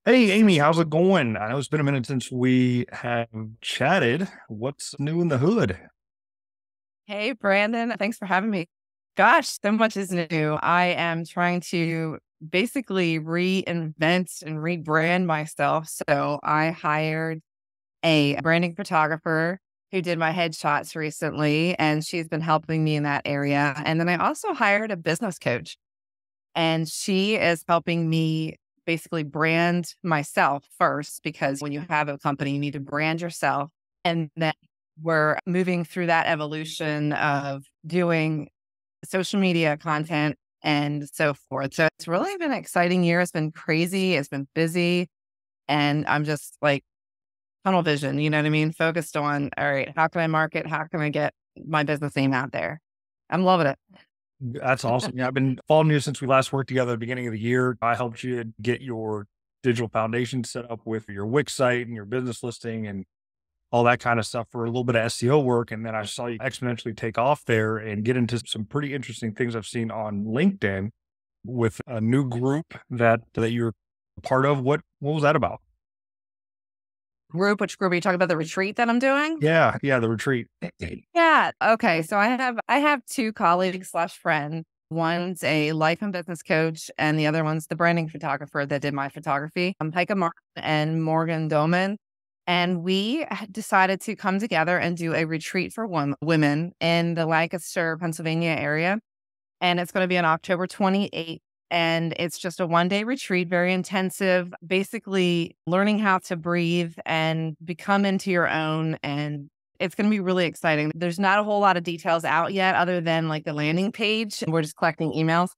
Hey, Amy, how's it going? I know it's been a minute since we have chatted. What's new in the hood? Hey, Brandon, thanks for having me. Gosh, so much is new. I am trying to basically reinvent and rebrand myself. So I hired a branding photographer who did my headshots recently, and she's been helping me in that area. And then I also hired a business coach, and she is helping me basically brand myself first, because when you have a company, you need to brand yourself. And then we're moving through that evolution of doing social media content and so forth. So it's really been an exciting year. It's been crazy. It's been busy. And I'm just like tunnel vision, you know what I mean? Focused on, all right, how can I market? How can I get my business name out there? I'm loving it. That's awesome. Yeah, I've been following you since we last worked together at the beginning of the year. I helped you get your digital foundation set up with your Wix site and your business listing and all that kind of stuff for a little bit of SEO work. And then I saw you exponentially take off there and get into some pretty interesting things I've seen on LinkedIn with a new group that you're part of. What was that about? Which group are you talking about? The retreat that I'm doing? Yeah, the retreat. Yeah. Okay. So I have two colleagues slash friends. One's a life and business coach, and the other one's the branding photographer that did my photography. I'm Heike Martin and Morgan Doman. And we decided to come together and do a retreat for women in the Lancaster, Pennsylvania area. And it's going to be on October 28th. And it's just a 1 day retreat, very intensive, basically learning how to breathe and become into your own. And it's going to be really exciting. There's not a whole lot of details out yet, other than like the landing page. We're just collecting emails,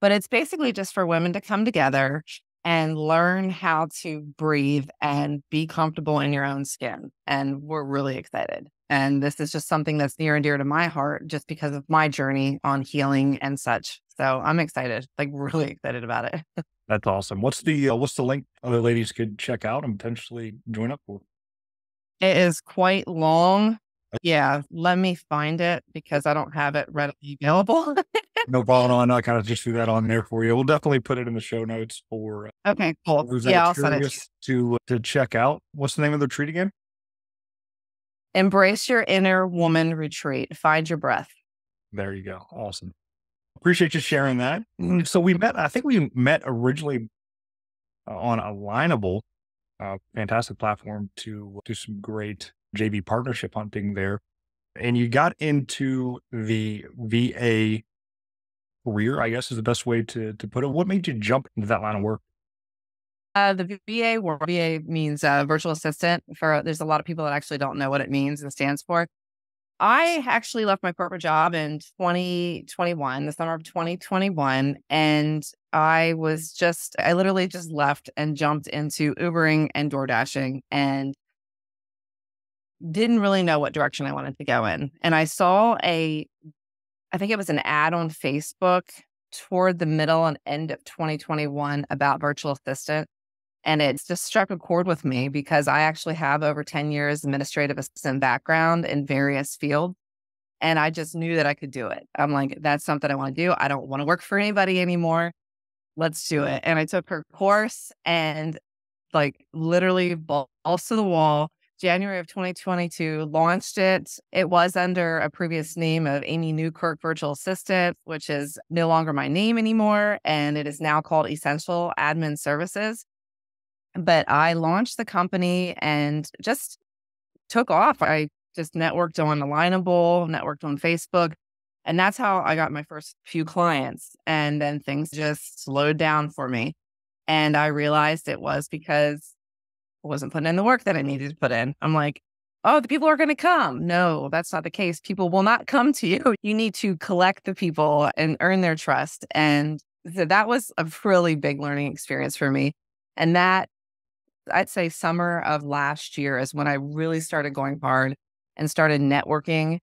but it's basically just for women to come together and learn how to breathe and be comfortable in your own skin. And we're really excited. And this is just something that's near and dear to my heart just because of my journey on healing and such. So I'm excited, like really excited about it. That's awesome. What's the link other ladies could check out and potentially join up for? It is quite long. Yeah, let me find it because I don't have it readily available. No problem. I kind of just threw that on there for you. We'll definitely put it in the show notes for Okay, cool. those that are Yeah, I'll send it to you. curious to check out. What's the name of the retreat again? Embrace your inner woman retreat. Find your breath. There you go. Awesome. Appreciate you sharing that. So we met. I think we met originally on Alignable, fantastic platform to do some great JV partnership hunting there. And you got into the VA career, I guess is the best way to put it. What made you jump into that line of work? The VA, where VA means virtual assistant. For there's a lot of people that actually don't know what it means and stands for. I actually left my corporate job in 2021, the summer of 2021, and I literally just left and jumped into Ubering and Door Dashing and didn't really know what direction I wanted to go in. And I think it was an ad on Facebook toward the middle and end of 2021 about virtual assistant. And it just struck a chord with me because I actually have over 10 years administrative assistant background in various fields. And I just knew that I could do it. I'm like, that's something I want to do. I don't want to work for anybody anymore. Let's do it. And I took her course and like literally balls to the wall. January of 2022, launched it. It was under a previous name of Amy Newkirk Virtual Assistant, which is no longer my name anymore. And it is now called Essential Admin Services. But I launched the company and just took off. I just networked on Alignable, networked on Facebook. And that's how I got my first few clients. And then things just slowed down for me. And I realized it was because I wasn't putting in the work that I needed to put in. I'm like, oh, the people are going to come. No, that's not the case. People will not come to you. You need to collect the people and earn their trust. And so that was a really big learning experience for me. And that I'd say summer of last year is when I really started going hard and started networking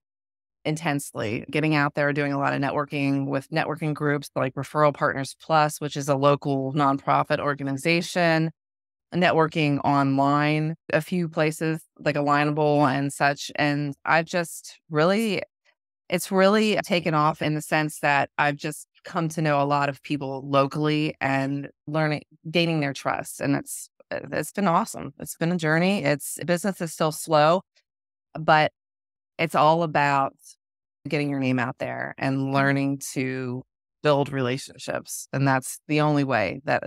intensely, getting out there, doing a lot of networking with networking groups like Referral Partners Plus, which is a local nonprofit organization, networking online, a few places like Alignable and such. And I've just really, it's really taken off in the sense that I've just come to know a lot of people locally and learning, gaining their trust. And it's it's been awesome. It's been a journey. Business is still slow, but it's all about getting your name out there and learning to build relationships. And that's the only way that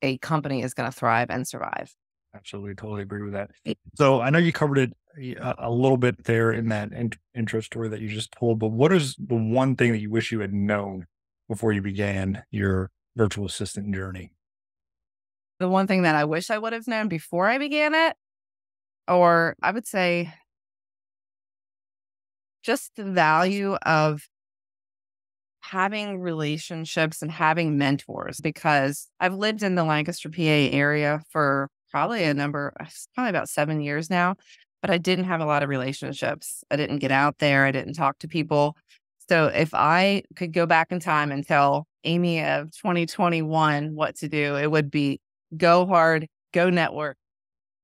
a company is going to thrive and survive. Absolutely. Totally agree with that. So I know you covered it a little bit there in that intro story that you just told, but what is the one thing that you wish you had known before you began your virtual assistant journey? The one thing that I wish I would have known before I began it, or I would say just the value of having relationships and having mentors, because I've lived in the Lancaster, PA area for probably about 7 years now, but I didn't have a lot of relationships. I didn't get out there. I didn't talk to people. So if I could go back in time and tell Amy of 2021 what to do, it would be go hard, go network,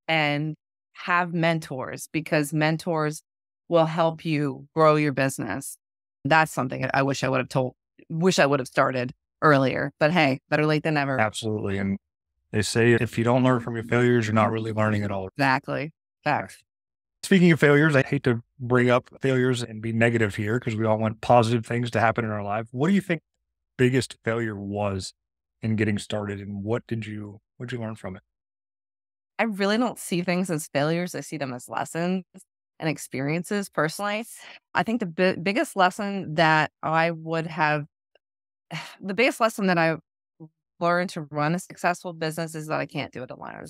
and have mentors, because mentors will help you grow your business. That's something I wish I would have started earlier, but hey, better late than never. Absolutely. And they say if you don't learn from your failures, you're not really learning at all. Exactly. Facts. Speaking of failures, I hate to bring up failures and be negative here because we all want positive things to happen in our life. What do you think biggest failure was in getting started, and what'd you learn from it? I really don't see things as failures. I see them as lessons and experiences personally. I think the biggest lesson that the biggest lesson that I learned to run a successful business is that I can't do it alone.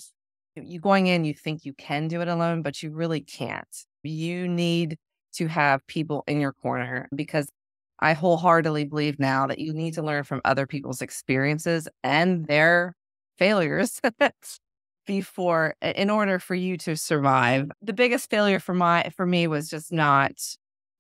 You going in, you think you can do it alone, but you really can't. You need to have people in your corner, because I wholeheartedly believe now that you need to learn from other people's experiences and their failures in order for you to survive. The biggest failure for me was just not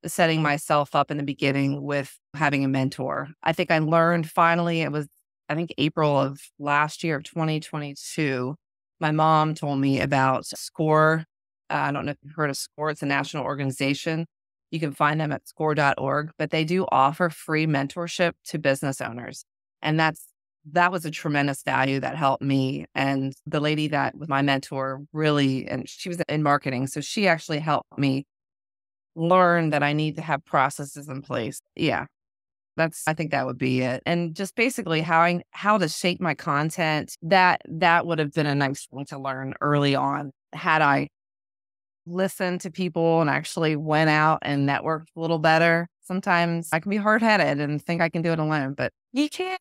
setting myself up in the beginning with having a mentor. I think I learned finally, I think April of last year of 2022, my mom told me about SCORE. I don't know if you've heard of SCORE. It's a national organization. You can find them at score.org, but they do offer free mentorship to business owners. And that was a tremendous value that helped me. And the lady that was my mentor and she was in marketing. So she actually helped me learn that I need to have processes in place. Yeah. I think that would be it. And just basically how to shape my content, that would have been a nice thing to learn early on. Had I listened to people and actually went out and networked a little better. Sometimes I can be hard-headed and think I can do it alone, but you can't.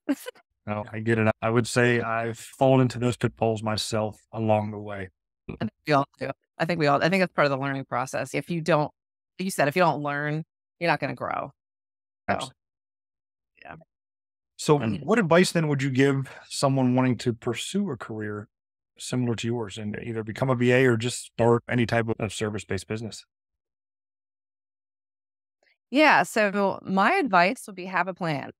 No, I get it. I would say I've fallen into those pitfalls myself along the way. I think we all do. I think that's part of the learning process. If you don't learn, you're not going to grow. So, yeah. So what advice then would you give someone wanting to pursue a career similar to yours and either become a VA or just start any type of service-based business? Yeah. So my advice would be have a plan.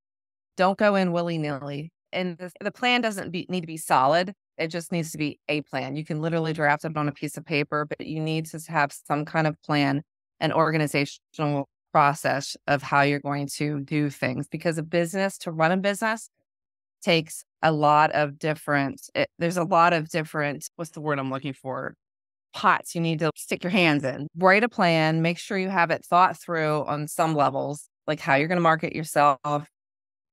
Don't go in willy-nilly. And the plan doesn't need to be solid. It just needs to be a plan. You can literally draft it on a piece of paper, but you need to have some kind of plan and organizational process of how you're going to do things, because to run a business takes a lot of there's a lot of different, what's the word I'm looking for? Pots you need to stick your hands in. Write a plan, make sure you have it thought through on some levels, like how you're going to market yourself,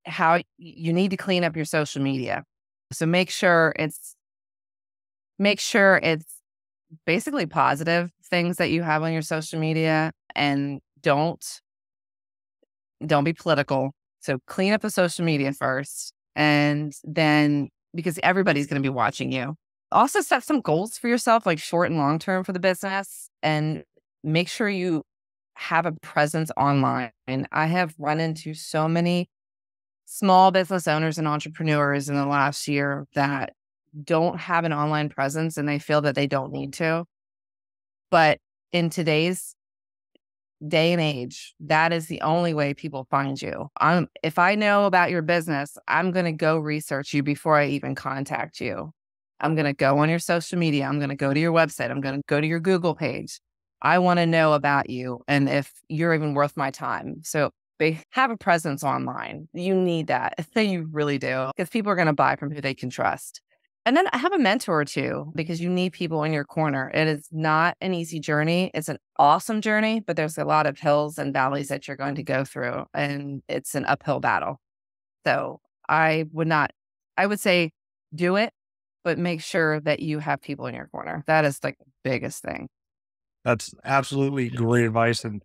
how you need to clean up your social media. So make sure it's basically positive things that you have on your social media, and don't be political. So clean up the social media first, and then, because everybody's going to be watching you. Also set some goals for yourself, like short and long term for the business, and make sure you have a presence online. And I have run into so many small business owners and entrepreneurs in the last year that don't have an online presence, and they feel that they don't need to. But in today's day and age, that is the only way people find you. If I know about your business, I'm going to go research you before I even contact you. I'm going to go on your social media. I'm going to go to your website. I'm going to go to your Google page. I want to know about you and if you're even worth my time. So they have a presence online. You need that. You really do, because people are going to buy from who they can trust. And then I have a mentor too, because you need people in your corner. It is not an easy journey. It's an awesome journey, but there's a lot of hills and valleys that you're going to go through, and it's an uphill battle. So I would say do it, but make sure that you have people in your corner. That is like the biggest thing. That's absolutely great advice. And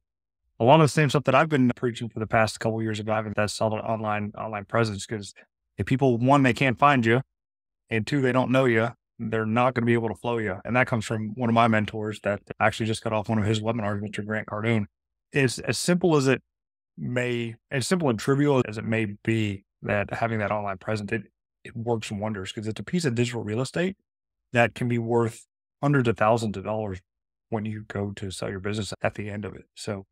a lot of the same stuff that I've been preaching for the past couple of years of having that solid online presence. Because if people, one, they can't find you, and two, they don't know you, they're not going to be able to flow you. And that comes from one of my mentors that actually just got off one of his webinars, Mr. Grant Cardone. It's as simple as as simple and trivial as it may be, that having that online presence, it works wonders, because it's a piece of digital real estate that can be worth hundreds of thousands of dollars when you go to sell your business at the end of it. So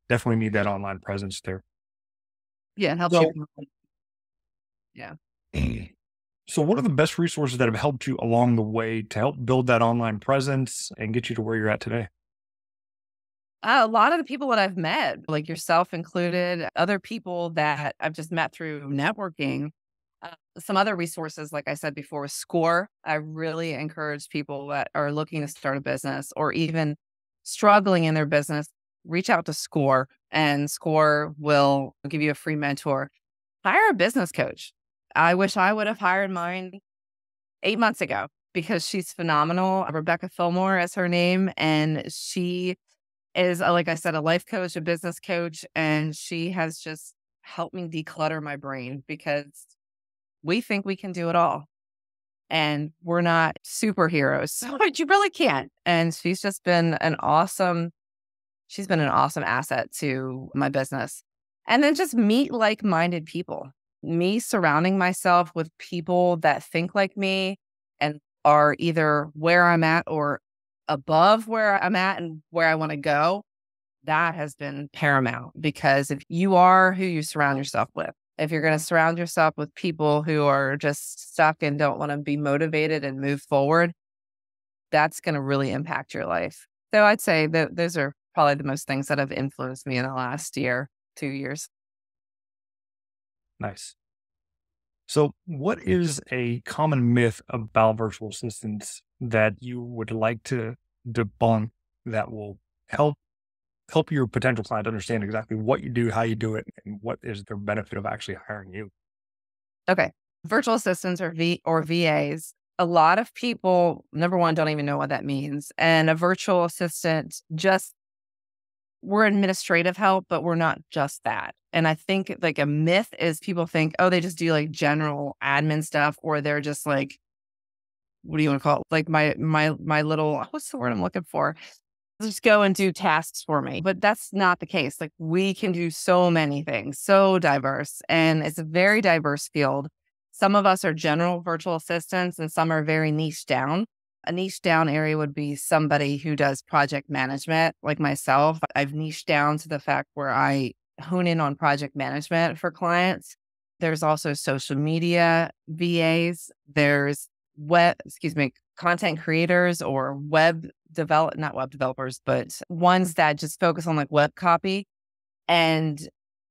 definitely need that online presence there. Yeah, it helps you. So, Yeah. so what are the best resources that have helped you along the way to help build that online presence and get you to where you're at today? A lot of the people that I've met, like yourself included, other people that I've just met through networking, some other resources, like I said before, SCORE. I really encourage people that are looking to start a business or even struggling in their business, reach out to SCORE, and SCORE will give you a free mentor. Hire a business coach. I wish I would have hired mine 8 months ago because she's phenomenal. Rebecca Fillmore is her name, and she is, like I said, a life coach, a business coach, and she has just helped me declutter my brain because we think we can do it all. And we're not superheroes. So you really can't. And she's been an awesome asset to my business. And then just meet like-minded people. Me surrounding myself with people that think like me and are either where I'm at or above where I'm at and where I want to go. That has been paramount, because if you are who you surround yourself with, if you're going to surround yourself with people who are just stuck and don't want to be motivated and move forward, that's going to really impact your life. So I'd say that those are probably the most things that have influenced me in the last year, 2 years. Nice. So what is a common myth about virtual assistants that you would like to debunk that will help your potential client understand exactly what you do, how you do it, and what is the benefit of actually hiring you? Okay. Virtual assistants or VAs. A lot of people, number one, don't even know what that means. And a virtual assistant, we're administrative help, but we're not just that. And I think like a myth is people think, oh, they just do like general admin stuff, or they're just like, what do you want to call it? Like my little, what's the word I'm looking for? Just go and do tasks for me. But that's not the case. Like we can do so many things, so diverse, and it's a very diverse field. Some of us are general virtual assistants and some are very niche down. A niche down area would be somebody who does project management, like myself. I've niched down to the fact where I hone in on project management for clients. There's also social media VAs. There's content creators or not web developers, but ones that just focus on like web copy. And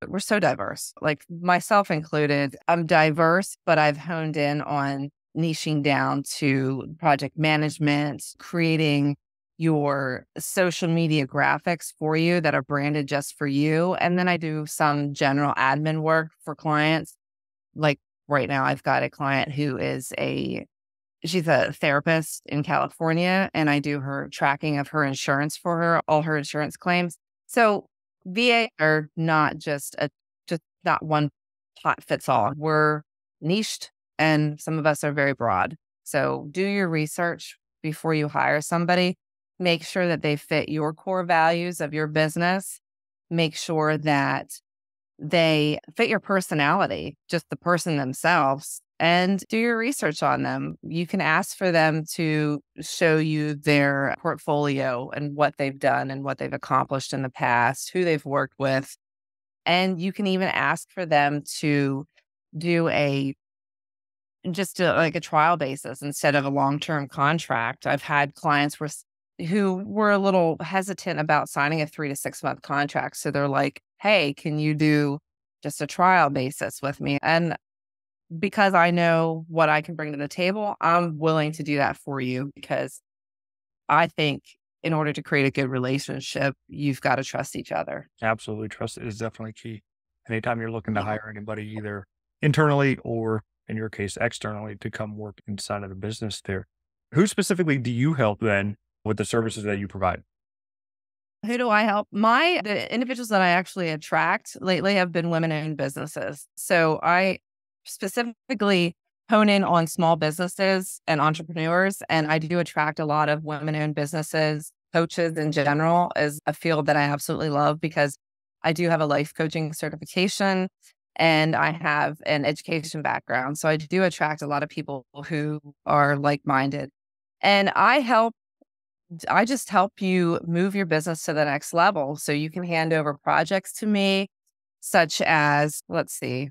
we're so diverse, like myself included. I'm diverse, but I've honed in on niching down to project management, creating your social media graphics for you that are branded just for you. And then I do some general admin work for clients. Like right now, I've got a client who she's a therapist in California, and I do her tracking of her insurance for her, all her insurance claims. So VA are not just not one pot fits all. We're niched, and some of us are very broad. So do your research before you hire somebody. Make sure that they fit your core values of your business. Make sure that they fit your personality, just the person themselves, and do your research on them. You can ask for them to show you their portfolio and what they've done and what they've accomplished in the past, who they've worked with. And you can even ask for them to do like a trial basis instead of a long-term contract. I've had clients who were a little hesitant about signing a 3 to 6 month contract. So they're like, hey, can you do just a trial basis with me? And because I know what I can bring to the table, I'm willing to do that for you because I think in order to create a good relationship, you've got to trust each other. Absolutely. Trust is definitely key. Anytime you're looking to Yeah. hire anybody, either internally or in your case, externally to come work inside of the business there. Who specifically do you help then with the services that you provide? Who do I help? The individuals that I actually attract lately have been women-owned businesses. So I specifically hone in on small businesses and entrepreneurs, and I do attract a lot of women-owned businesses. Coaches in general is a field that I absolutely love because I do have a life coaching certification and I have an education background. So I do attract a lot of people who are like-minded. And I just help you move your business to the next level so you can hand over projects to me, such as, let's see,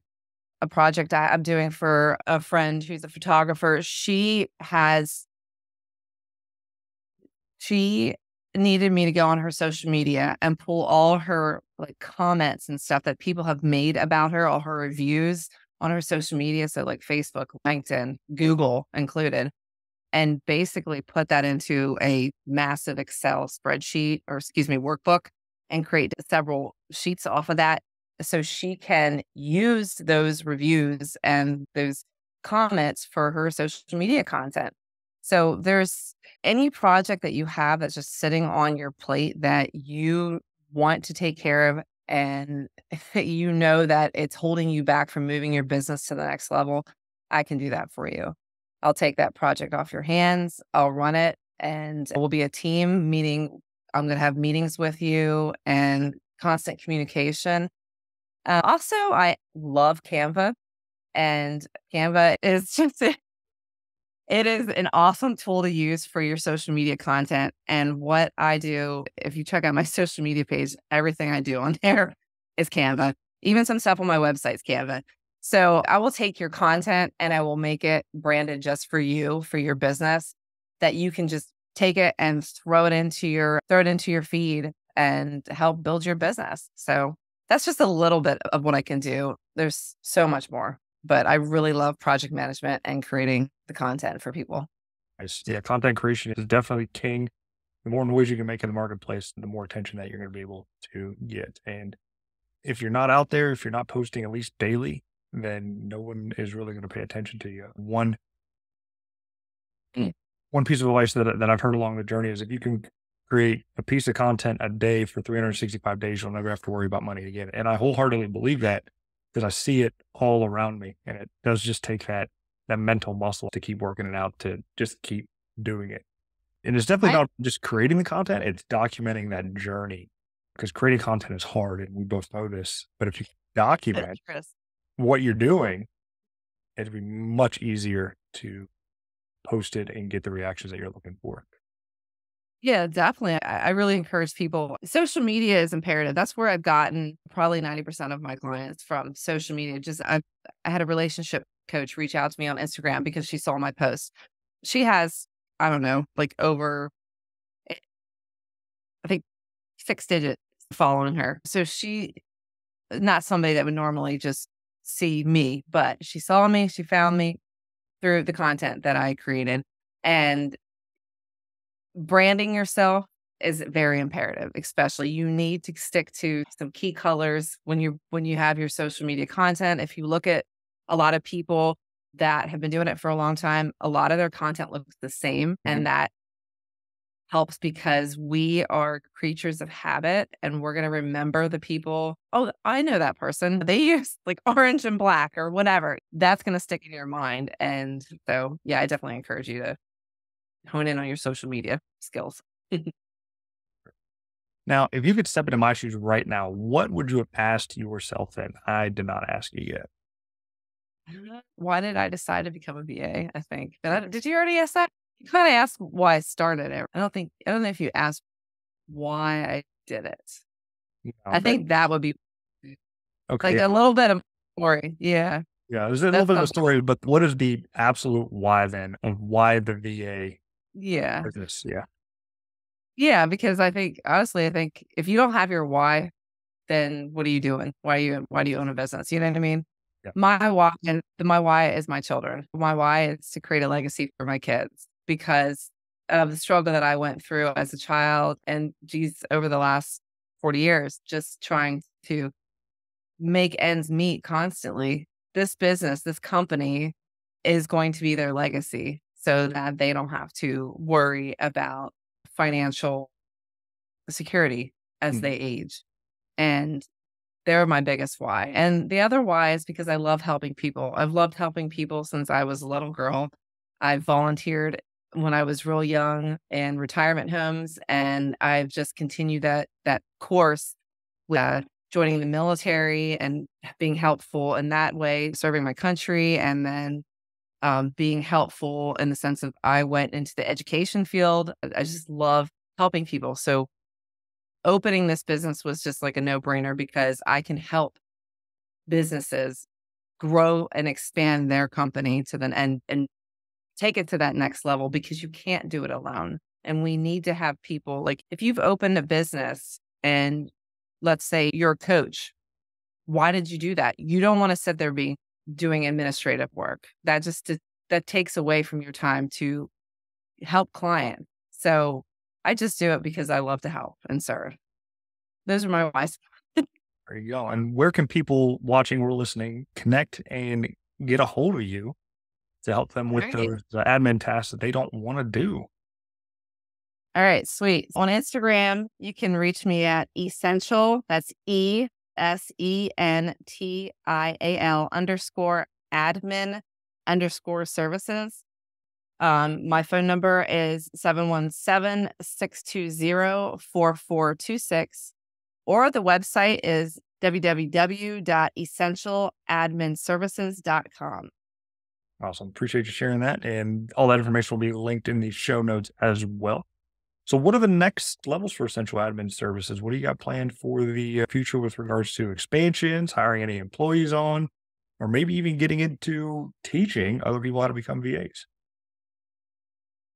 a project I'm doing for a friend who's a photographer. She needed me to go on her social media and pull all her like comments and stuff that people have made about her, all her reviews on her social media. So like Facebook, LinkedIn, Google included, and basically put that into a massive Excel spreadsheet or excuse me, workbook and create several sheets off of that. So she can use those reviews and those comments for her social media content. So there's any project that you have that's just sitting on your plate that you want to take care of and you know that it's holding you back from moving your business to the next level, I can do that for you. I'll take that project off your hands. I'll run it and we'll be a team meeting. I'm going to have meetings with you and constant communication. Also, I love Canva and Canva is just, it is an awesome tool to use for your social media content. And what I do, if you check out my social media page, everything I do on there is Canva. Even some stuff on my website is Canva. So I will take your content and I will make it branded just for you, for your business, that you can just take it and throw it into your feed and help build your business. So that's just a little bit of what I can do. There's so much more, but I really love project management and creating the content for people. Yeah, content creation is definitely king. The more noise you can make in the marketplace, the more attention that you're going to be able to get. And if you're not out there, if you're not posting at least daily, then no one is really going to pay attention to you. Mm. One piece of advice that I've heard along the journey is if you can create a piece of content a day for 365 days, you'll never have to worry about money again. And I wholeheartedly believe that because I see it all around me. And it does just take that mental muscle to keep working it out, to just keep doing it. And it's definitely I not just creating the content, it's documenting that journey because creating content is hard and we both know this. But if you document Chris. what you're doing, it'd be much easier to post it and get the reactions that you're looking for. Yeah, definitely. I really encourage people. Social media is imperative. That's where I've gotten probably 90% of my clients from social media. I had a relationship coach reach out to me on Instagram because she saw my post. She has, I don't know, like over, eh, I think 6 digits following her. So she, not somebody that would normally just see me, but she saw me, she found me through the content that I created. And branding yourself is very imperative, especially you need to stick to some key colors when you have your social media content. If you look at a lot of people that have been doing it for a long time, a lot of their content looks the same. And that helps because we are creatures of habit and we're going to remember the people. Oh, I know that person. They use like orange and black or whatever. That's going to stick in your mind. And so, yeah, I definitely encourage you to hone in on your social media skills. Now, if you could step into my shoes right now, what would you have asked yourself that I did not ask you yet? Why did I decide to become a VA? I think. Did you already ask that? You kind of asked why I started it. I don't know if you asked why I did it. I Okay. think that would be Okay. like Yeah. a little bit of story. Yeah. Yeah. There's a little That's bit of a story, but what is the absolute why then of why the VA yeah. business? Yeah. Yeah. Because I think if you don't have your why, then what are you doing? Why do you own a business? You know what I mean? Yeah. My why is my children. My why is to create a legacy for my kids because of the struggle that I went through as a child and geez, over the last 40 years, just trying to make ends meet constantly. This business, this company is going to be their legacy so that they don't have to worry about financial security as Mhm. they age. And they're my biggest why. And the other why is because I love helping people. I've loved helping people since I was a little girl. I volunteered when I was real young in retirement homes, and I've just continued that course with joining the military and being helpful in that way, serving my country, and then being helpful in the sense of I went into the education field. I just love helping people. So opening this business was just like a no-brainer because I can help businesses grow and expand their company to the and take it to that next level because you can't do it alone. And we need to have people like if you've opened a business and let's say you're a coach, why did you do that? You don't want to sit there be doing administrative work. That takes away from your time to help clients. So I just do it because I love to help and serve. Those are my whys. There you go. And where can people watching or listening connect and get a hold of you to help them All with right. those admin tasks that they don't want to do? All right, sweet. On Instagram, you can reach me at essential, that's ESENTIAL_admin_services. My phone number is 717-620-4426, or the website is www.essentialadminservices.com. Awesome. Appreciate you sharing that. And all that information will be linked in the show notes as well. So, what are the next levels for Essential Admin Services? What do you got planned for the future with regards to expansions, hiring any employees on, or maybe even getting into teaching other people how to become VAs?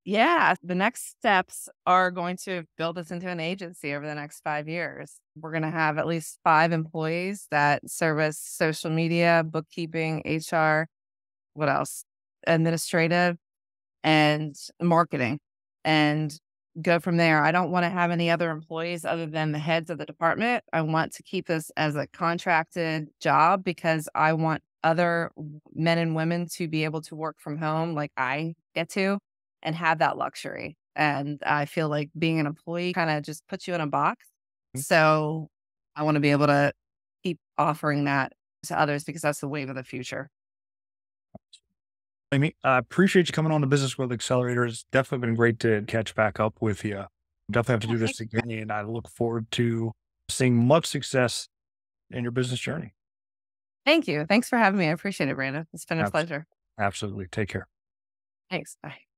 Yeah, the next steps are going to build us into an agency over the next 5 years. We're going to have at least 5 employees that service social media, bookkeeping, HR, what else? Administrative and marketing, and go from there. I don't want to have any other employees other than the heads of the department. I want to keep this as a contracted job because I want other men and women to be able to work from home like I get to and have that luxury. And I feel like being an employee kind of just puts you in a box. Mm. So I want to be able to keep offering that to others because that's the wave of the future. Amy, I appreciate you coming on the Business Growth Accelerator. It's definitely been great to catch back up with you. Definitely have to Yeah, do this thank you. again, and I look forward to seeing much success in your business journey. Thank you. Thanks for having me. I appreciate it, Brandon. It's been a Abs- pleasure. Absolutely. Take care. Thanks. Bye.